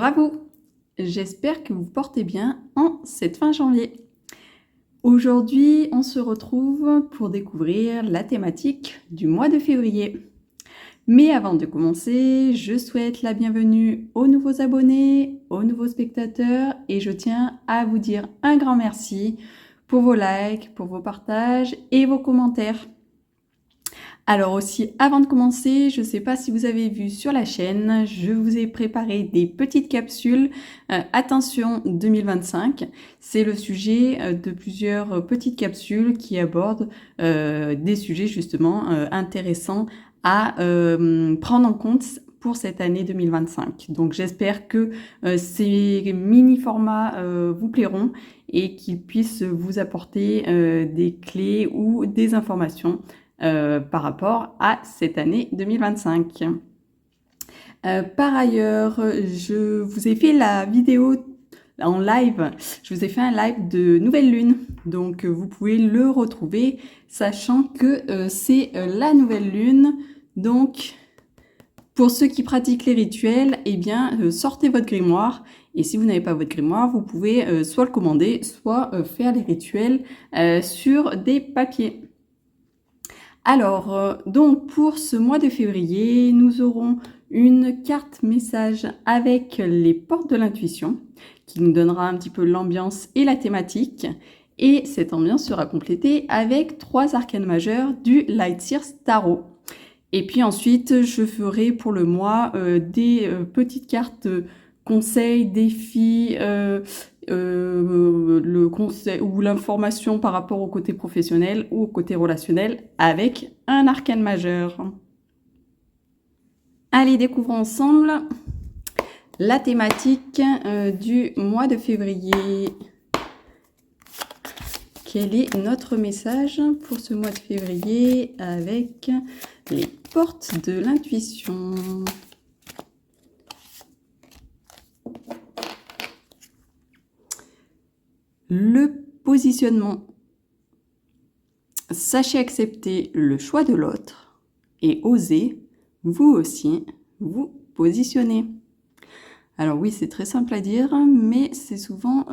à vous! J'espère que vous portez bien en cette fin janvier. Aujourd'hui, on se retrouve pour découvrir la thématique du mois de février. Mais avant de commencer, je souhaite la bienvenue aux nouveaux abonnés, aux nouveaux spectateurs et je tiens à vous dire un grand merci pour vos likes, pour vos partages et vos commentaires. Alors aussi, avant de commencer, je ne sais pas si vous avez vu sur la chaîne, je vous ai préparé des petites capsules. Attention 2025, c'est le sujet de plusieurs petites capsules qui abordent des sujets justement intéressants à prendre en compte pour cette année 2025. Donc j'espère que ces mini-formats vous plairont et qu'ils puissent vous apporter des clés ou des informations par rapport à cette année 2025. Par ailleurs, je vous ai fait la vidéo en live, je vous ai fait un live de nouvelle lune, donc vous pouvez le retrouver, sachant que c'est la nouvelle lune. Donc pour ceux qui pratiquent les rituels, eh bien sortez votre grimoire, et si vous n'avez pas votre grimoire, vous pouvez soit le commander, soit faire les rituels sur des papiers. Alors, donc pour ce mois de février, nous aurons une carte message avec les portes de l'intuition qui nous donnera un petit peu l'ambiance et la thématique. Et cette ambiance sera complétée avec 3 arcanes majeures du Lightseers Tarot. Et puis ensuite, je ferai pour le mois des petites cartes conseils, défis, le conseil ou l'information par rapport au côté professionnel ou au côté relationnel avec un arcane majeur. Allez, découvrons ensemble la thématique du mois de février. Quel est notre message pour ce mois de février avec les portes de l'intuition? Le positionnement. Sachez accepter le choix de l'autre et osez, vous aussi, vous positionner. Alors oui, c'est très simple à dire, mais c'est souvent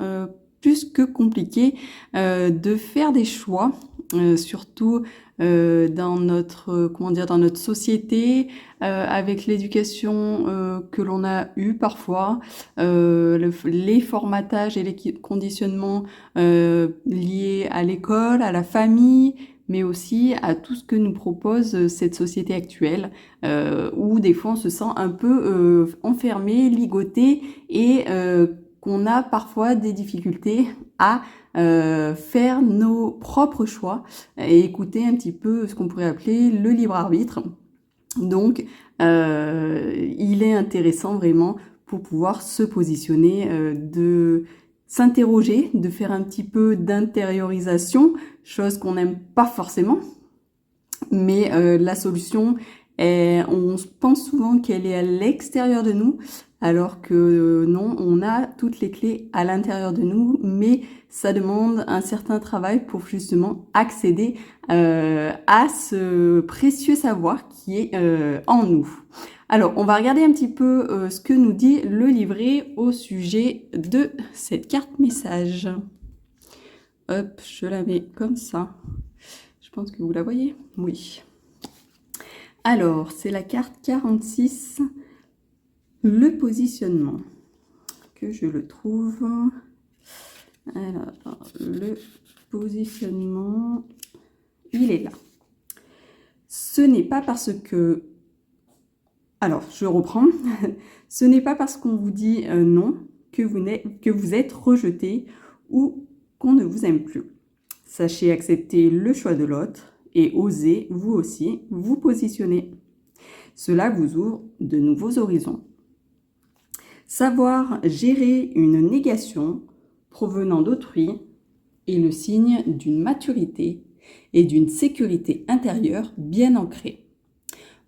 plus que compliqué de faire des choix, surtout dans notre dans notre société, avec l'éducation que l'on a eue parfois, les formatages et les conditionnements liés à l'école, à la famille, mais aussi à tout ce que nous propose cette société actuelle, où des fois on se sent un peu enfermé, ligoté, et qu'on a parfois des difficultés à faire nos propres choix et écouter un petit peu ce qu'on pourrait appeler le libre arbitre. Donc il est intéressant vraiment pour pouvoir se positionner, de s'interroger, de faire un petit peu d'intériorisation, chose qu'on n'aime pas forcément, mais la solution on pense souvent qu'elle est à l'extérieur de nous, alors que non, on a toutes les clés à l'intérieur de nous, mais ça demande un certain travail pour justement accéder à ce précieux savoir qui est en nous. Alors, on va regarder un petit peu ce que nous dit le livret au sujet de cette carte message. Hop, je la mets comme ça. Je pense que vous la voyez. Oui. Alors, c'est la carte 46, le positionnement, que je le trouve. Alors, le positionnement, il est là. Ce n'est pas parce que... Alors, je reprends. Ce n'est pas parce qu'on vous dit non que vous êtes rejeté ou qu'on ne vous aime plus. Sachez accepter le choix de l'autre et osez, vous aussi, vous positionner. Cela vous ouvre de nouveaux horizons. Savoir gérer une négation provenant d'autrui est le signe d'une maturité et d'une sécurité intérieure bien ancrée.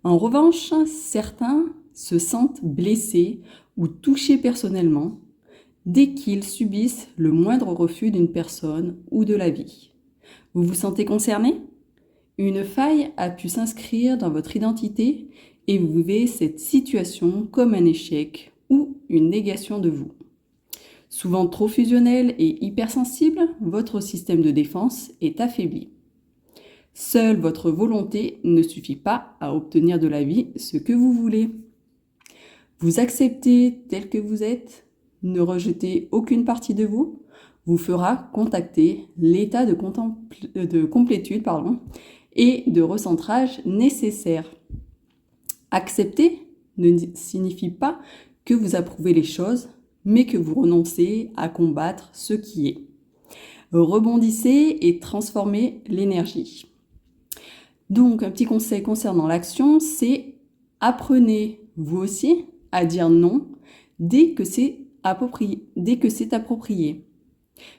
En revanche, certains se sentent blessés ou touchés personnellement dès qu'ils subissent le moindre refus d'une personne ou de la vie. Vous vous sentez concerné? Une faille a pu s'inscrire dans votre identité et vous vivez cette situation comme un échec ou une négation de vous. Souvent trop fusionnel et hypersensible, votre système de défense est affaibli. Seule votre volonté ne suffit pas à obtenir de la vie ce que vous voulez. Vous acceptez tel que vous êtes, ne rejetez aucune partie de vous, vous fera contacter l'état de complétude et de recentrage nécessaire. Accepter ne signifie pas que vous approuvez les choses, mais que vous renoncez à combattre ce qui est. Rebondissez et transformez l'énergie. Donc, un petit conseil concernant l'action, c'est apprenez vous aussi à dire non dès que c'est approprié.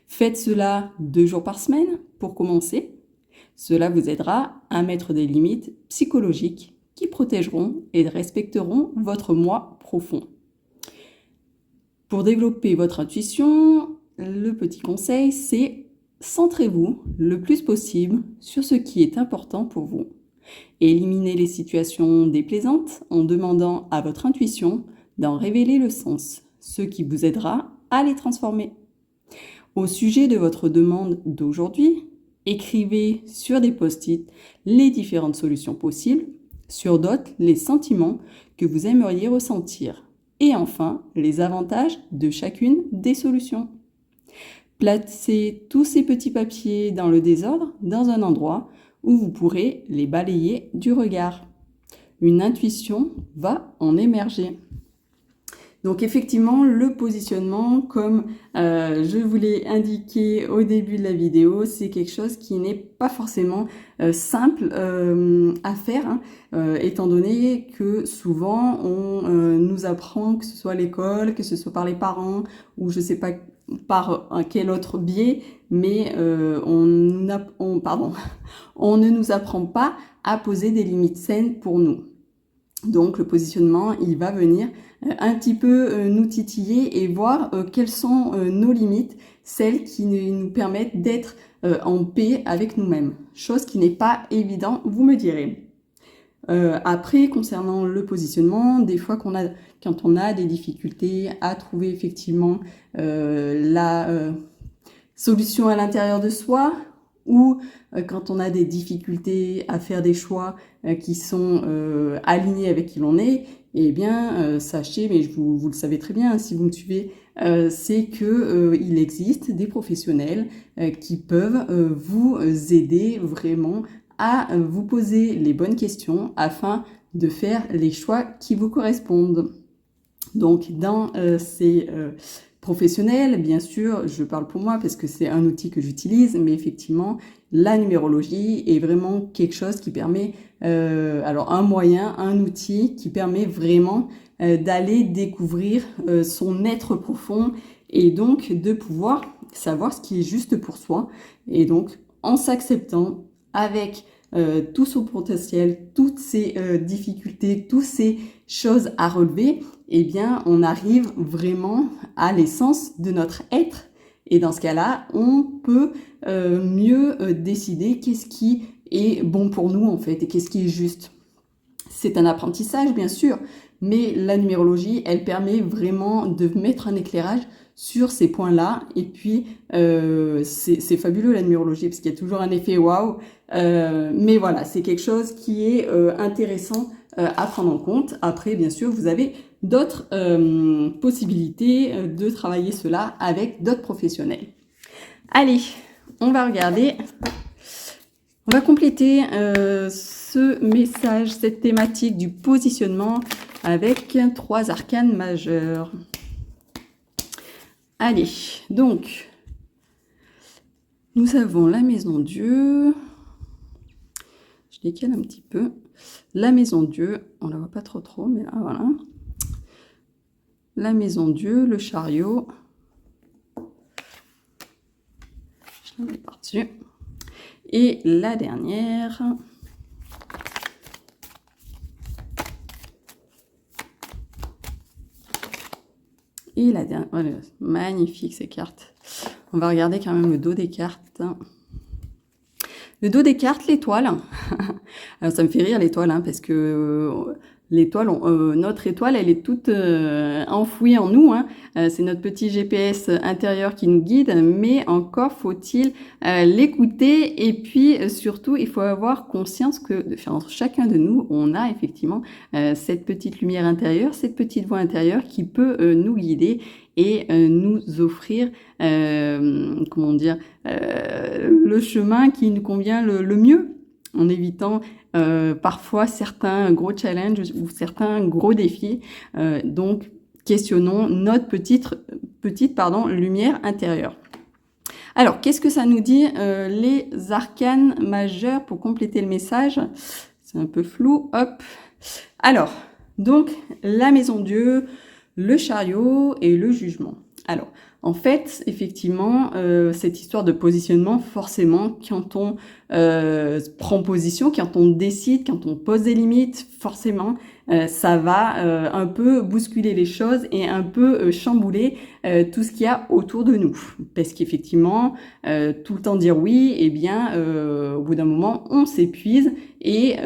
Faites cela 2 jours par semaine pour commencer. Cela vous aidera à mettre des limites psychologiques qui protégeront et respecteront votre moi profond. Pour développer votre intuition, le petit conseil, c'est centrez-vous le plus possible sur ce qui est important pour vous. Éliminez les situations déplaisantes en demandant à votre intuition d'en révéler le sens, ce qui vous aidera à les transformer. Au sujet de votre demande d'aujourd'hui, écrivez sur des post-it les différentes solutions possibles, sur d'autres les sentiments que vous aimeriez ressentir, et enfin les avantages de chacune des solutions. Placez tous ces petits papiers dans le désordre dans un endroit où vous pourrez les balayer du regard. Une intuition va en émerger. Donc effectivement, le positionnement, comme je vous l'ai indiqué au début de la vidéo, c'est quelque chose qui n'est pas forcément simple à faire, étant donné que souvent on nous apprend, que ce soit à l'école, que ce soit par les parents, ou je sais pas par quel autre biais, mais on ne nous apprend pas à poser des limites saines pour nous. Donc le positionnement, il va venir un petit peu nous titiller et voir quelles sont nos limites, celles qui nous permettent d'être en paix avec nous-mêmes. Chose qui n'est pas évident, vous me direz. Après, concernant le positionnement, des fois quand on a des difficultés à trouver effectivement la solution à l'intérieur de soi, ou quand on a des difficultés à faire des choix qui sont alignés avec qui l'on est, eh bien, sachez, mais vous le savez très bien, si vous me suivez, c'est que il existe des professionnels qui peuvent vous aider vraiment à vous poser les bonnes questions afin de faire les choix qui vous correspondent. Donc, dans ces professionnels, bien sûr, je parle pour moi parce que c'est un outil que j'utilise, mais effectivement, la numérologie est vraiment quelque chose qui permet, alors un moyen, un outil qui permet vraiment d'aller découvrir son être profond et donc de pouvoir savoir ce qui est juste pour soi. Et donc, en s'acceptant avec tout son potentiel, toutes ses difficultés, toutes ces choses à relever, eh bien, on arrive vraiment à l'essence de notre être. Et dans ce cas-là, on peut mieux décider qu'est-ce qui est bon pour nous, en fait, et qu'est-ce qui est juste. C'est un apprentissage, bien sûr, mais la numérologie, elle permet vraiment de mettre un éclairage sur ces points-là. Et puis, c'est fabuleux, la numérologie, parce qu'il y a toujours un effet waouh. Mais voilà, c'est quelque chose qui est intéressant à prendre en compte. Après, bien sûr, vous avez d'autres possibilités de travailler cela avec d'autres professionnels. Allez, on va regarder, on va compléter ce message, cette thématique du positionnement avec 3 arcanes majeurs. Allez, donc, nous avons la maison Dieu. Je décale un petit peu. La maison Dieu, on la voit pas trop, mais là, voilà. La maison Dieu, le chariot. Je la mets par-dessus. Et la dernière. Et la dernière. Voilà, magnifique ces cartes. On va regarder quand même le dos des cartes. Le dos des cartes, l'étoile. Alors ça me fait rire l'étoile, parce que notre étoile, elle est toute enfouie en nous, hein. C'est notre petit GPS intérieur qui nous guide, mais encore faut-il l'écouter. Et puis surtout, il faut avoir conscience que chacun de nous, on a effectivement cette petite lumière intérieure, cette petite voix intérieure qui peut nous guider et nous offrir, comment dire, le chemin qui nous convient le mieux, en évitant parfois certains gros challenges ou certains gros défis. Donc, questionnons notre petite lumière intérieure. Alors, qu'est-ce que ça nous dit les arcanes majeurs pour compléter le message? C'est un peu flou, hop. Alors, donc, la maison Dieu, le chariot et le jugement. Alors, en fait, effectivement, cette histoire de positionnement, forcément, quand on prend position, quand on décide, quand on pose des limites, forcément, ça va un peu bousculer les choses et un peu chambouler tout ce qu'il y a autour de nous. Parce qu'effectivement, tout le temps dire oui, eh bien, au bout d'un moment, on s'épuise. Et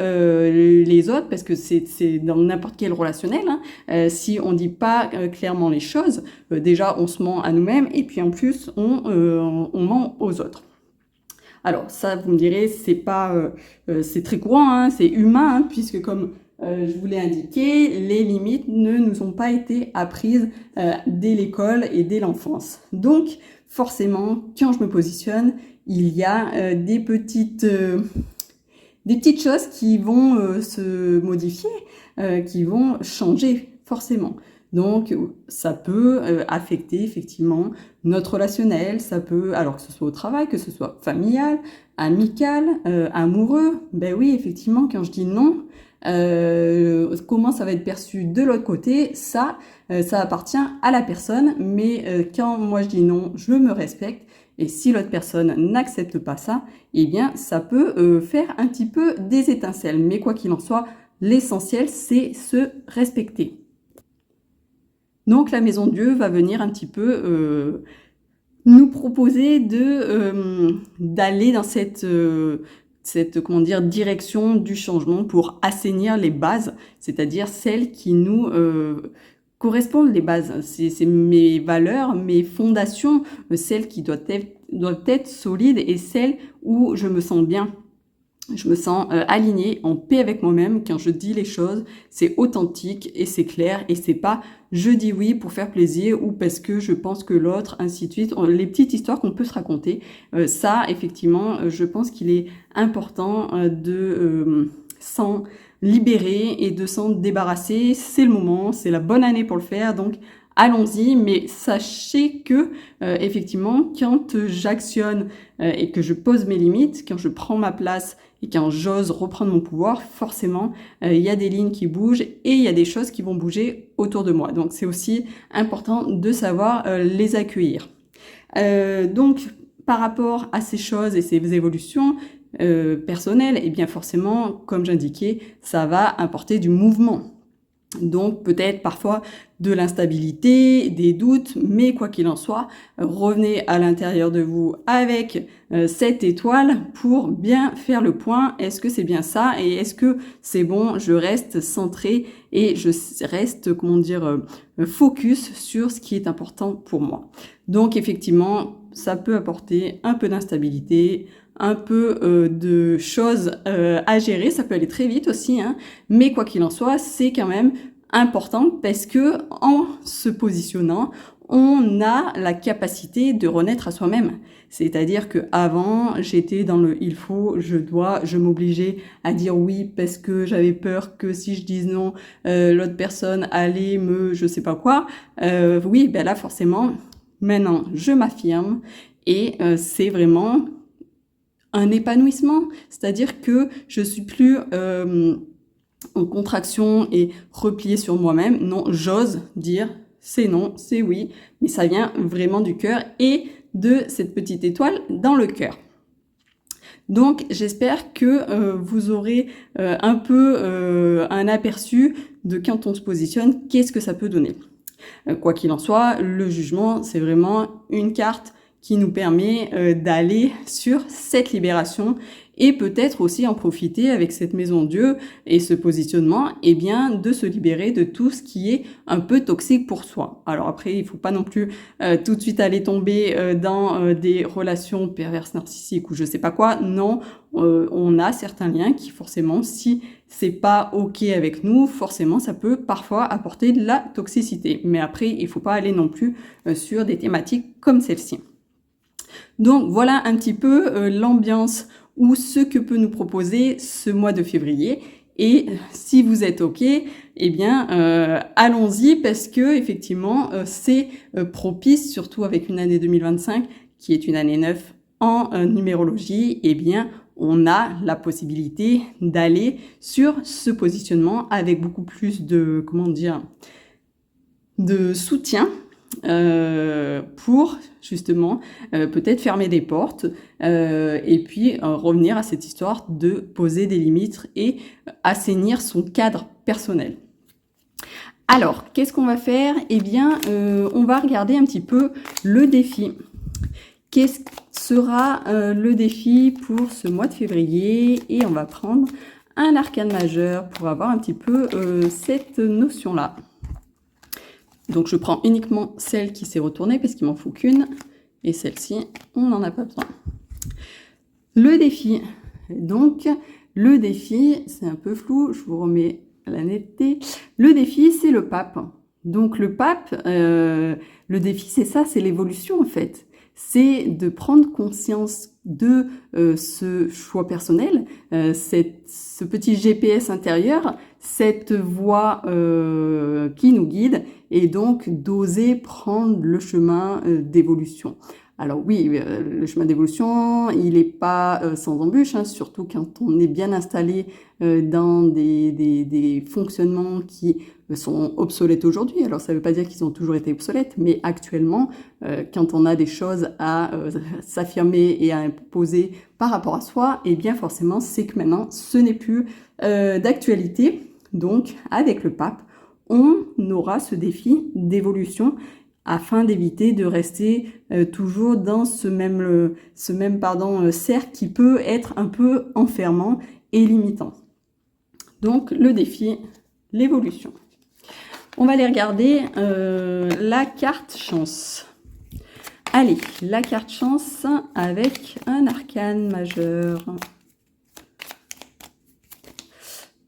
les autres, parce que c'est dans n'importe quel relationnel, hein, si on dit pas clairement les choses, déjà on se ment à nous-mêmes et puis en plus on ment aux autres. Alors ça, vous me direz, c'est très courant, hein, c'est humain, hein, puisque comme je vous l'ai indiqué, les limites ne nous ont pas été apprises dès l'école et dès l'enfance. Donc forcément, quand je me positionne, il y a des petites choses qui vont se modifier, qui vont changer forcément. Donc, ça peut affecter effectivement notre relationnel, ça peut, alors que ce soit au travail, que ce soit familial, amical, amoureux. Ben oui, effectivement, quand je dis non, comment ça va être perçu de l'autre côté, ça appartient à la personne. Mais quand moi je dis non, je me respecte. Et si l'autre personne n'accepte pas ça, eh bien, ça peut faire un petit peu des étincelles. Mais quoi qu'il en soit, l'essentiel, c'est se respecter. Donc, la Maison Dieu va venir un petit peu nous proposer d'aller dans cette direction du changement pour assainir les bases, c'est-à-dire celles qui nous correspondent, les bases. C'est mes valeurs, mes fondations, celles qui doivent être solides et celles où je me sens bien. Je me sens alignée, en paix avec moi-même. Quand je dis les choses, c'est authentique et c'est clair et c'est pas je dis oui pour faire plaisir ou parce que je pense que l'autre, ainsi de suite. Les petites histoires qu'on peut se raconter, ça, effectivement, je pense qu'il est important de s'en libérer et de s'en débarrasser. C'est le moment, c'est la bonne année pour le faire, donc allons-y, mais sachez que effectivement, quand j'actionne et que je pose mes limites, quand je prends ma place et quand j'ose reprendre mon pouvoir, forcément, il y a des lignes qui bougent et il y a des choses qui vont bouger autour de moi. Donc, c'est aussi important de savoir les accueillir. Donc, par rapport à ces choses et ces évolutions personnelles, et bien forcément, comme j'indiquais, ça va apporter du mouvement. Donc peut-être parfois de l'instabilité, des doutes, mais quoi qu'il en soit, revenez à l'intérieur de vous avec cette étoile pour bien faire le point. Est-ce que c'est bien ça et est-ce que c'est bon, je reste centré et je reste, focus sur ce qui est important pour moi. Donc effectivement, ça peut apporter un peu d'instabilité, un peu de choses à gérer, ça peut aller très vite aussi, hein, mais quoi qu'il en soit, c'est quand même important parce que en se positionnant, on a la capacité de renaître à soi-même. C'est-à-dire que avant, j'étais dans le il faut, je dois, je m'obligeais à dire oui parce que j'avais peur que si je dise non, l'autre personne allait je sais pas quoi. Oui, ben là forcément, maintenant je m'affirme et c'est vraiment un épanouissement, c'est-à-dire que je suis plus en contraction et repliée sur moi-même. Non, j'ose dire c'est non, c'est oui, mais ça vient vraiment du cœur et de cette petite étoile dans le cœur. Donc j'espère que vous aurez un peu un aperçu de quand on se positionne, qu'est-ce que ça peut donner. Quoi qu'il en soit, le jugement, c'est vraiment une carte qui nous permet d'aller sur cette libération et peut-être aussi en profiter avec cette maison Dieu et ce positionnement, eh bien, de se libérer de tout ce qui est un peu toxique pour soi. Alors après, il faut pas non plus tout de suite aller tomber dans des relations perverses narcissiques ou je sais pas quoi. Non, on a certains liens qui forcément, si c'est pas ok avec nous, forcément ça peut parfois apporter de la toxicité. Mais après, il faut pas aller non plus sur des thématiques comme celle-ci. Donc voilà un petit peu l'ambiance ou ce que peut nous proposer ce mois de février. Et si vous êtes ok, eh bien allons-y parce que effectivement c'est propice, surtout avec une année 2025 qui est une année 9 en numérologie. Eh bien on a la possibilité d'aller sur ce positionnement avec beaucoup plus de, comment dire, de soutien pour justement peut-être fermer des portes et puis revenir à cette histoire de poser des limites et assainir son cadre personnel. Alors, qu'est-ce qu'on va faire? Eh bien, on va regarder un petit peu le défi. Qu'est-ce sera le défi pour ce mois de février? Et on va prendre un arcane majeur pour avoir un petit peu cette notion-là. Donc, je prends uniquement celle qui s'est retournée parce qu'il m'en faut qu'une. Et celle-ci, on n'en a pas besoin. Le défi. Donc, le défi, c'est un peu flou. Je vous remets à la netteté. Le défi, c'est le pape. Donc, le pape, le défi, c'est ça, c'est l'évolution en fait. C'est de prendre conscience de ce choix personnel, ce petit GPS intérieur, cette voie qui nous guide, et donc d'oser prendre le chemin d'évolution. Alors oui, le chemin d'évolution, il n'est pas sans embûche, hein, surtout quand on est bien installé dans des fonctionnements qui sont obsolètes aujourd'hui. Alors ça ne veut pas dire qu'ils ont toujours été obsolètes, mais actuellement, quand on a des choses à s'affirmer et à imposer par rapport à soi, eh bien forcément, c'est que maintenant, ce n'est plus d'actualité. Donc, avec le pape, on aura ce défi d'évolution afin d'éviter de rester toujours dans ce même cercle qui peut être un peu enfermant et limitant. Donc, le défi, l'évolution. On va aller regarder la carte chance. Allez, la carte chance avec un arcane majeur.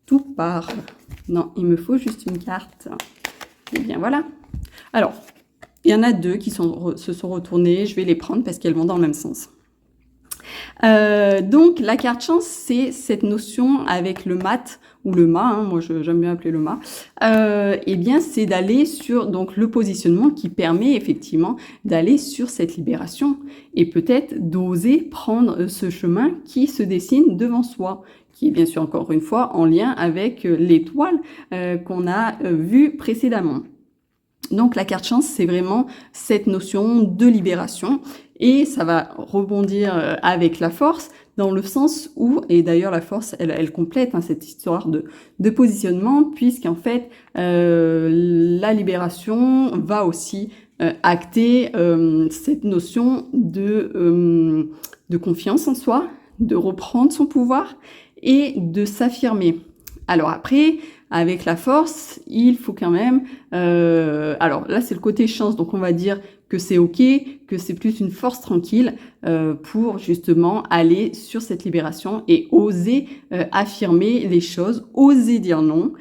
Tout part. Non, il me faut juste une carte. Et bien voilà. Alors, il y en a deux qui se sont retournées. Je vais les prendre parce qu'elles vont dans le même sens. Donc, la carte chance, c'est cette notion avec le mat ou le mât, hein, moi j'aime bien appeler le mât, eh bien c'est d'aller sur donc le positionnement qui permet effectivement d'aller sur cette libération et peut-être d'oser prendre ce chemin qui se dessine devant soi, qui est bien sûr encore une fois en lien avec l'étoile qu'on a vue précédemment. Donc la carte chance, c'est vraiment cette notion de libération et ça va rebondir avec la force dans le sens où, et d'ailleurs la force, elle complète hein, cette histoire de positionnement puisqu'en fait la libération va aussi acter cette notion de confiance en soi, de reprendre son pouvoir et de s'affirmer. Alors après, avec la force, il faut quand même... alors là, c'est le côté chance, donc on va dire que c'est ok, que c'est plus une force tranquille pour justement aller sur cette libération et oser affirmer les choses, oser dire non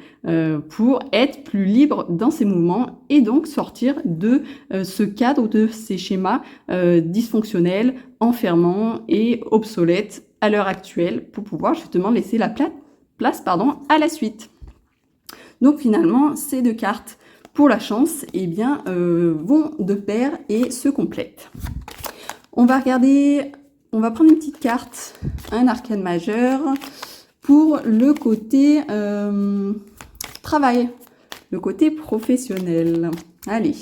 pour être plus libre dans ses mouvements et donc sortir de ce cadre, de ces schémas dysfonctionnels, enfermants et obsolètes à l'heure actuelle pour pouvoir justement laisser la place à la suite. Donc finalement, ces deux cartes pour la chance eh bien, vont de pair et se complètent. On va regarder, on va prendre une petite carte, un arcane majeur pour le côté travail, le côté professionnel. Allez,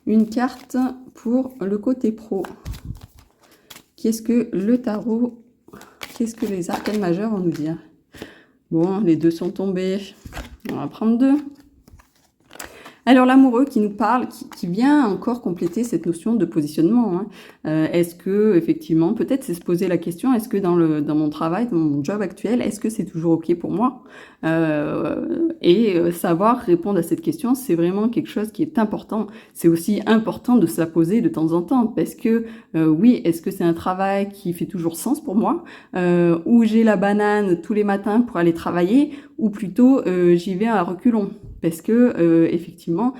une carte pour le côté pro. Qu'est-ce que le tarot, qu'est-ce que les arcanes majeurs vont nous dire? Bon, les deux sont tombés. On va prendre deux. Alors l'amoureux qui nous parle, qui vient encore compléter cette notion de positionnement. Est-ce que effectivement, peut-être c'est se poser la question, est-ce que dans mon travail, dans mon job actuel, est-ce que c'est toujours ok pour moi? Savoir répondre à cette question, c'est vraiment quelque chose qui est important. C'est aussi important de se la poser de temps en temps, parce que oui, est-ce que c'est un travail qui fait toujours sens pour moi, où j'ai la banane tous les matins pour aller travailler, ou plutôt j'y vais à reculons? Parce que effectivement,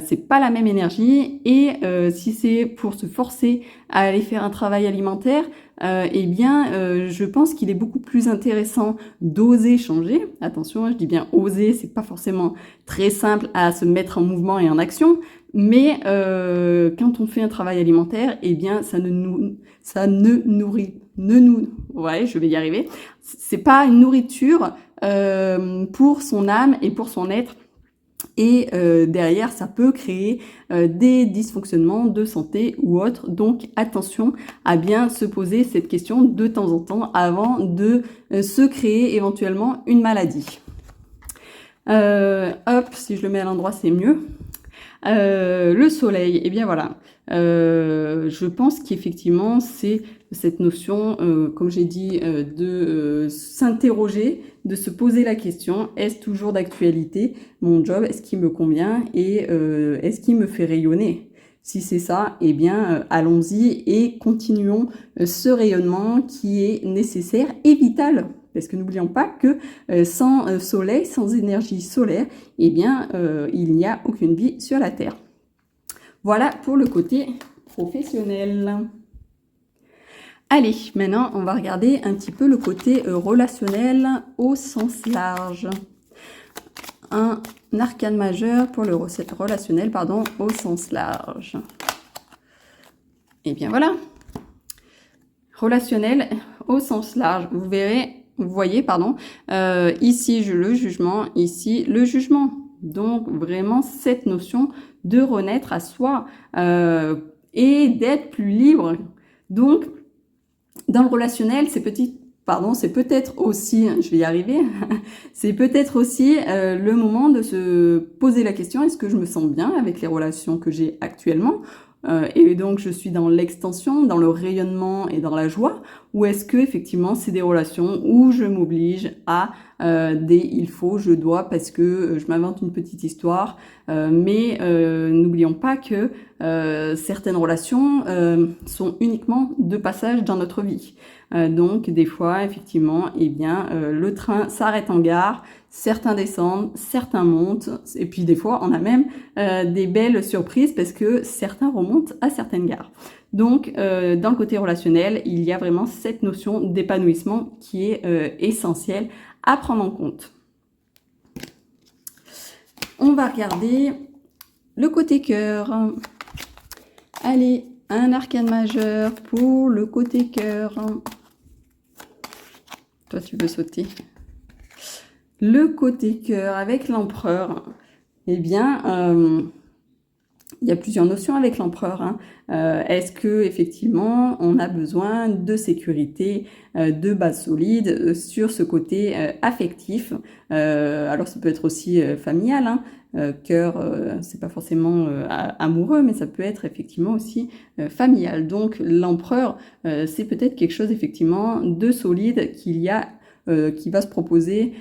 c'est pas la même énergie, et si c'est pour se forcer à aller faire un travail alimentaire, je pense qu'il est beaucoup plus intéressant d'oser changer. Attention, je dis bien oser, c'est pas forcément très simple à se mettre en mouvement et en action, mais quand on fait un travail alimentaire, ouais, je vais y arriver. C'est pas une nourriture pour son âme et pour son être. Et derrière, ça peut créer des dysfonctionnements de santé ou autres. Donc attention à bien se poser cette question de temps en temps avant de se créer éventuellement une maladie. Si je le mets à l'endroit, c'est mieux. Le soleil, eh bien voilà. Je pense qu'effectivement, c'est cette notion, comme j'ai dit, de s'interroger, de se poser la question, est-ce toujours d'actualité mon job, est-ce qu'il me convient et est-ce qu'il me fait rayonner? Si c'est ça, eh bien allons-y et continuons ce rayonnement qui est nécessaire et vital. Parce que n'oublions pas que sans soleil, sans énergie solaire, eh bien il n'y a aucune vie sur la Terre. Voilà pour le côté professionnel. Allez, maintenant, on va regarder un petit peu le côté relationnel au sens large. Un arcane majeur pour le relationnel, au sens large. Et bien voilà. Relationnel au sens large. Vous voyez, ici le jugement, ici le jugement. Donc vraiment cette notion de renaître à soi et d'être plus libre. Donc dans le relationnel, c'est peut-être aussi, je vais y arriver, c'est peut-être aussi le moment de se poser la question, est-ce que je me sens bien avec les relations que j'ai actuellement? Et donc je suis dans l'extension, dans le rayonnement et dans la joie, ou est-ce que effectivement c'est des relations où je m'oblige à des il faut, je dois, parce que je m'invente une petite histoire, mais n'oublions pas que certaines relations sont uniquement de passage dans notre vie. Donc des fois effectivement, le train s'arrête en gare, certains descendent, certains montent, et puis des fois on a même des belles surprises parce que certains remontent à certaines gares. Donc dans le côté relationnel, il y a vraiment cette notion d'épanouissement qui est essentielle à prendre en compte. On va regarder le côté cœur. Allez, un arcane majeur pour le côté cœur. Toi, tu veux sauter. Le côté cœur avec l'empereur. Eh bien, il y a plusieurs notions avec l'empereur. Est-ce que effectivement on a besoin de sécurité, de base solide sur ce côté affectif? Alors ça peut être aussi familial. Cœur, c'est pas forcément amoureux, mais ça peut être effectivement aussi familial. Donc l'empereur, c'est peut-être quelque chose effectivement de solide qui va se proposer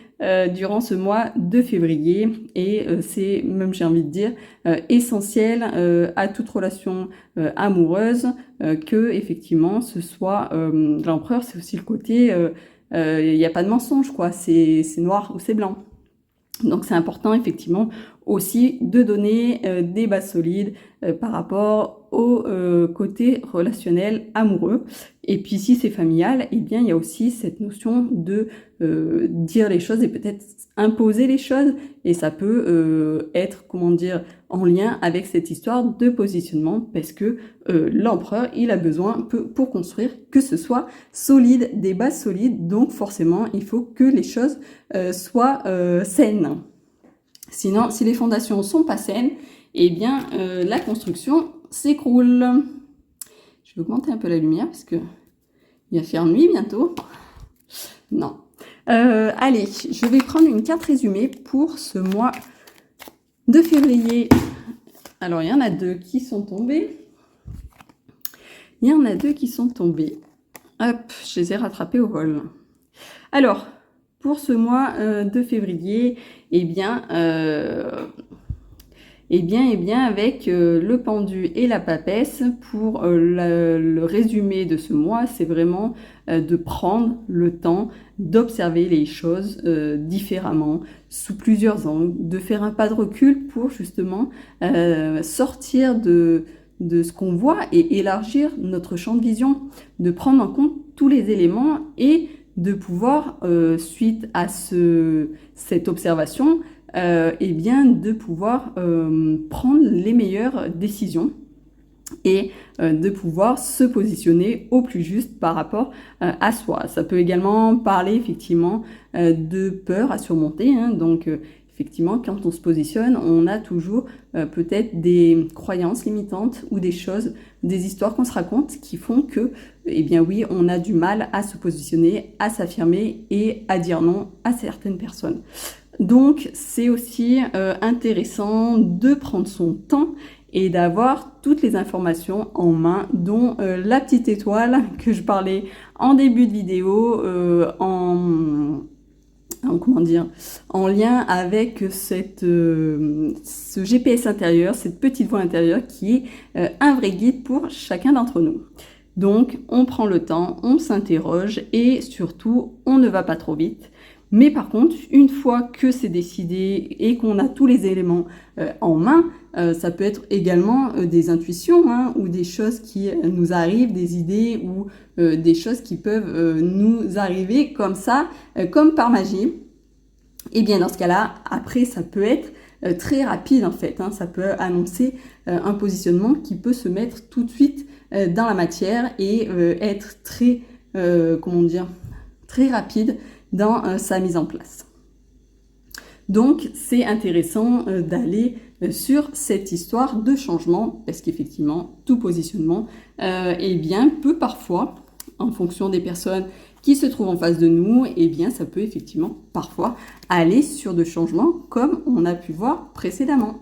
durant ce mois de février, et c'est même, j'ai envie de dire, essentiel à toute relation amoureuse que effectivement ce soit l'empereur. C'est aussi le côté il n'y a pas de mensonge, quoi, c'est noir ou c'est blanc. Donc c'est important effectivement aussi de donner des bases solides par rapport au côté relationnel amoureux. Et puis si c'est familial, eh bien il y a aussi cette notion de dire les choses et peut-être imposer les choses, et ça peut être, en lien avec cette histoire de positionnement, parce que l'empereur, il a besoin pour construire que ce soit solide, des bases solides, donc forcément il faut que les choses soient saines. Sinon, si les fondations sont pas saines, eh bien la construction s'écroule. Je vais augmenter un peu la lumière parce que il va faire nuit bientôt. Non. Allez, je vais prendre une carte résumée pour ce mois de février Alors, il y en a 2 qui sont tombés. Il y en a 2 qui sont tombés. Hop, je les ai rattrapés au vol. Alors, pour ce mois de février, eh bien, avec le pendu et la papesse, pour le résumé de ce mois, c'est vraiment de prendre le temps d'observer les choses différemment, sous plusieurs angles, de faire un pas de recul pour justement sortir de ce qu'on voit et élargir notre champ de vision, de prendre en compte tous les éléments et de pouvoir, suite à cette observation, eh bien, de pouvoir prendre les meilleures décisions et de pouvoir se positionner au plus juste par rapport à soi. Ça peut également parler effectivement de peur à surmonter, hein, donc effectivement, quand on se positionne, on a toujours peut-être des croyances limitantes ou des choses, des histoires qu'on se raconte qui font que, eh bien oui, on a du mal à se positionner, à s'affirmer et à dire non à certaines personnes. Donc, c'est aussi intéressant de prendre son temps et d'avoir toutes les informations en main, dont la petite étoile que je parlais en début de vidéo, en lien avec ce GPS intérieur, cette petite voix intérieure qui est un vrai guide pour chacun d'entre nous. Donc, on prend le temps, on s'interroge et surtout, on ne va pas trop vite. Mais par contre, une fois que c'est décidé et qu'on a tous les éléments en main, ça peut être également des intuitions, hein, ou des choses qui nous arrivent, des idées ou des choses qui peuvent nous arriver comme ça, comme par magie. Et bien dans ce cas-là, après, ça peut être très rapide en fait, hein, ça peut annoncer un positionnement qui peut se mettre tout de suite dans la matière et être très, très rapide dans sa mise en place. Donc, c'est intéressant d'aller sur cette histoire de changement, parce qu'effectivement, tout positionnement eh bien, peut parfois, en fonction des personnes qui se trouvent en face de nous, eh bien, ça peut effectivement parfois aller sur de changements comme on a pu voir précédemment.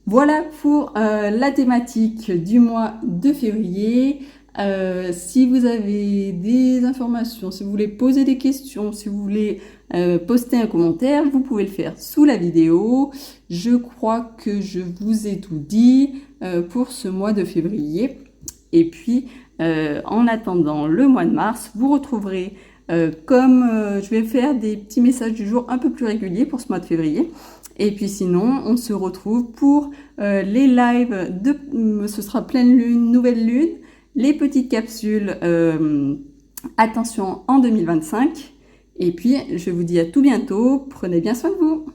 Voilà pour la thématique du mois de février. Si vous avez des informations, si vous voulez poser des questions, si vous voulez poster un commentaire, vous pouvez le faire sous la vidéo. Je crois que je vous ai tout dit pour ce mois de février. Et puis, en attendant le mois de mars, vous retrouverez, je vais faire des petits messages du jour un peu plus réguliers pour ce mois de février. Et puis sinon, on se retrouve pour les lives ce sera pleine lune, nouvelle lune, les petites capsules attention en 2025. Et puis, je vous dis à tout bientôt. Prenez bien soin de vous.